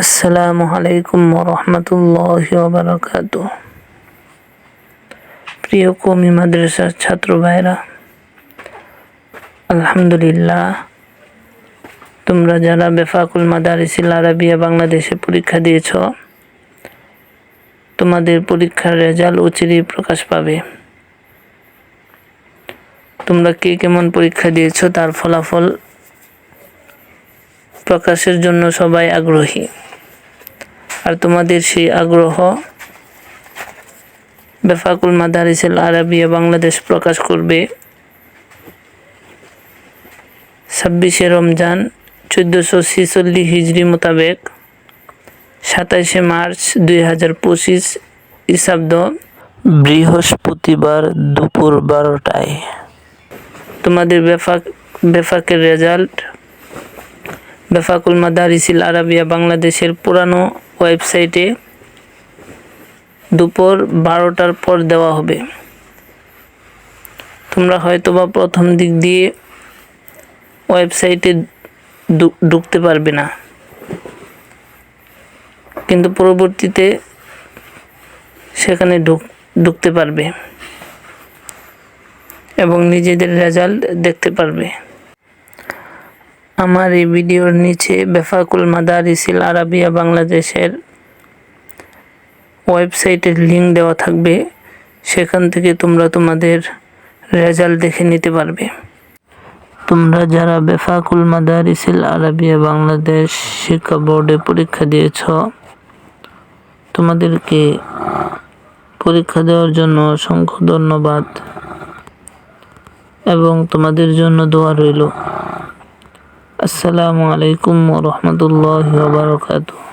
আসসালামু আলাইকুম রহমতুল্লাহি ওয়া বারাকাতুহু। প্রিয় কওমি মাদ্রাসার ছাত্র ভাইরা, আলহামদুলিল্লাহ, তোমরা যারা বেফাকুল মাদারিসিল আরাবিয়া বাংলাদেশে পরীক্ষা দিয়েছ, তোমাদের পরীক্ষার রেজাল্ট অচিরেই প্রকাশ পাবে। তোমরা কে কেমন পরীক্ষা দিয়েছ তার ফলাফল প্রকাশের জন্য সবাই আগ্রহী। আর তোমাদের সেই আগ্রহ বেফাকুল মাদারিসিল আরাবিয়া বাংলাদেশ প্রকাশ করবে 26শে রমজান 1446 হিজরি মোতাবেক 27শে মার্চ 2025 খ্রিস্টাব্দ বৃহস্পতিবার দুপুর 12টায়। তোমাদের বেফাকের রেজাল্ট বেফাকুল মাদারিসিল আরাবিয়া বাংলাদেশের পুরানো ওয়েবসাইটে দুপুর 12টার পর দেওয়া হবে। তোমরা হয়তোবা প্রথম দিক দিয়ে ওয়েবসাইটে ঢুকতে পারবে না, কিন্তু পরবর্তীতে সেখানে ঢুকতে পারবে এবং নিজেদের রেজাল্ট দেখতে পারবে। আমার এই ভিডিওর নিচে বেফাকুল মাদারিসিল আরাবিয়া বাংলাদেশের ওয়েবসাইটের লিঙ্ক দেওয়া থাকবে, সেখান থেকে তোমরা তোমাদের রেজাল্ট দেখে নিতে পারবে। তোমরা যারা বেফাকুল মাদারিসিল আরাবিয়া বাংলাদেশ শিক্ষা বোর্ডে পরীক্ষা দিয়েছ, তোমাদেরকে পরীক্ষা দেওয়ার জন্য অসংখ্য ধন্যবাদ এবং তোমাদের জন্য দোয়া রইল। আসসালামু আলাইকুম ওয়া রাহমাতুল্লাহি ওয়া বারাকাতুহু।